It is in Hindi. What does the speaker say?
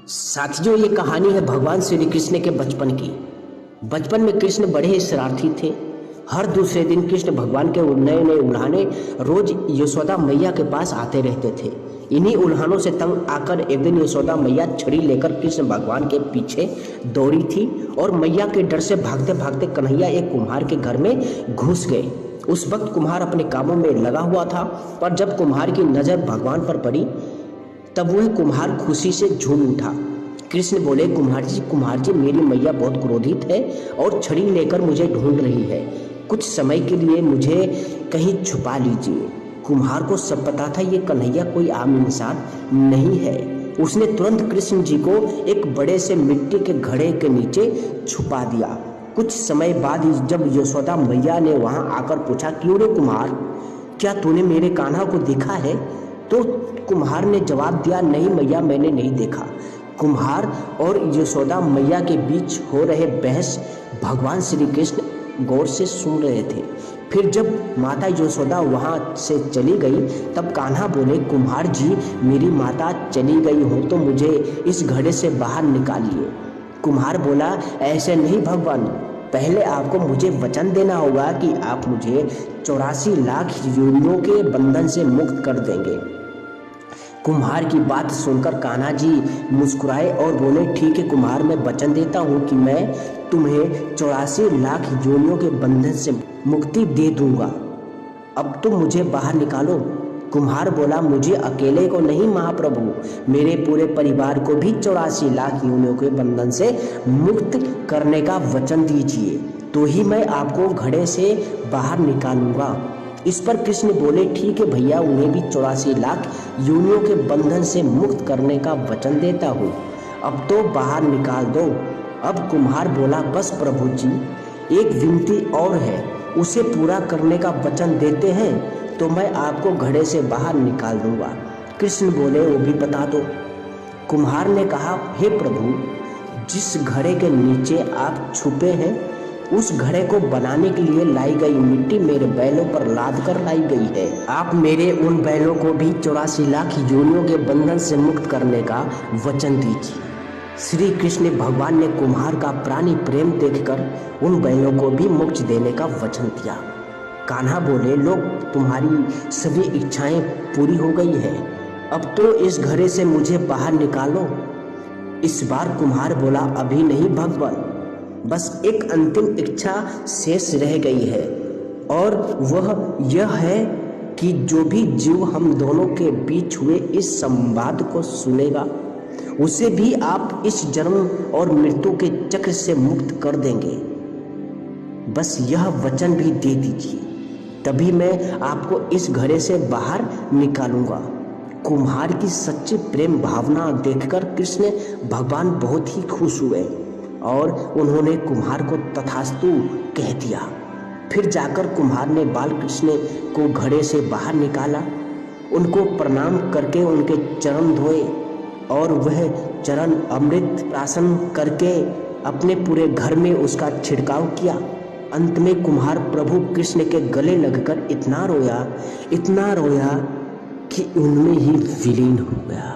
साथियों, ये कहानी है भगवान श्री कृष्ण के बचपन की। बचपन में कृष्ण बड़े ही शरारती थे। हर दूसरे दिन कृष्ण भगवान के नए नए उल्हाने रोज यशोदा मैया के पास आते रहते थे। इन्हीं उल्हानों से तंग आकर एक दिन यशोदा मैया छड़ी लेकर कृष्ण भगवान के पीछे दौड़ी थी और मैया के डर से भागते भागते कन्हैया एक कुम्हार के घर में घुस गए। उस वक्त कुम्हार अपने कामों में लगा हुआ था, पर जब कुम्हार की नज़र भगवान पर पड़ी तब वह कुम्हार खुशी से झूम उठा। कृष्ण बोले, कुम्हार जी मेरी मैया बहुत क्रोधित है और छड़ी लेकर मुझे ढूंढ रही है। कुछ समय के लिए मुझे कहीं छुपा लीजिए। कुम्हार को सब पता था ये कन्हैया कोई आम इंसान नहीं है। उसने तुरंत कृष्ण जी को एक बड़े से मिट्टी के घड़े के नीचे छुपा दिया। कुछ समय बाद जब यशोदा मैया ने वहां आकर पूछा, क्यों रे कुम्हार, क्या तूने मेरे कान्हा को देखा है? तो कुम्हार ने जवाब दिया, नहीं मैया, मैंने नहीं देखा। कुम्हार और यशोदा मैया के बीच हो रहे बहस भगवान श्री कृष्ण गौर से सुन रहे थे। फिर जब माता यशोदा वहां से चली गई तब कान्हा बोले, कुम्हार जी मेरी माता चली गई हो तो मुझे इस घड़े से बाहर निकालिए। कुम्हार बोला, ऐसे नहीं भगवान, पहले आपको मुझे वचन देना होगा कि आप मुझे 84 लाख योनियों के बंधन से मुक्त कर देंगे। कुम्हार की बात सुनकर कान्हा जी मुस्कुराए और बोले, ठीक है कुम्हार, मैं वचन देता हूँ कि मैं तुम्हें 84 लाख योनियों के बंधन से मुक्ति दे दूंगा। अब तुम मुझे बाहर निकालो। कुम्हार बोला, मुझे अकेले को नहीं महाप्रभु, मेरे पूरे परिवार को भी 84 लाख योनियों के बंधन से मुक्त करने का वचन दीजिए, तो ही मैं आपको घड़े से बाहर निकालूंगा। इस पर कृष्ण बोले, ठीक है भैया, उन्हें भी 84 लाख योनियों के बंधन से मुक्त करने का वचन देता हूँ, अब तो बाहर निकाल दो। अब कुम्हार बोला, बस प्रभु जी, एक विनती और है, उसे पूरा करने का वचन देते हैं तो मैं आपको घड़े से बाहर निकाल दूंगा। कृष्ण बोले, वो भी बता दो। कुम्हार ने कहा, हे प्रभु, जिस घड़े के नीचे आप छुपे हैं उस घड़े को बनाने के लिए लाई गई मिट्टी मेरे बैलों पर लाद कर लाई गई है। आप मेरे उन बैलों को भी 84 लाख योनियों के बंधन से मुक्त करने का वचन दीजिए। श्री कृष्ण भगवान ने कुम्हार का प्राणी प्रेम देखकर उन बैलों को भी मोक्ष देने का वचन दिया। कान्हा बोले, लोग तुम्हारी सभी इच्छाएं पूरी हो गई है, अब तो इस घड़े से मुझे बाहर निकालो। इस बार कुम्हार बोला, अभी नहीं भगवान, बस एक अंतिम इच्छा शेष रह गई है और वह यह है कि जो भी जीव हम दोनों के बीच हुए इस संवाद को सुनेगा उसे भी आप इस जन्म और मृत्यु के चक्र से मुक्त कर देंगे। बस यह वचन भी दे दीजिए, तभी मैं आपको इस घड़े से बाहर निकालूंगा। कुम्हार की सच्ची प्रेम भावना देखकर कृष्ण भगवान बहुत ही खुश हुए और उन्होंने कुम्हार को तथास्तु कह दिया। फिर जाकर कुम्हार ने बाल कृष्ण को घड़े से बाहर निकाला, उनको प्रणाम करके उनके चरण धोए और वह चरण अमृत प्राशन करके अपने पूरे घर में उसका छिड़काव किया। अंत में कुम्हार प्रभु कृष्ण के गले लगकर इतना रोया कि उनमें ही विलीन हो गया।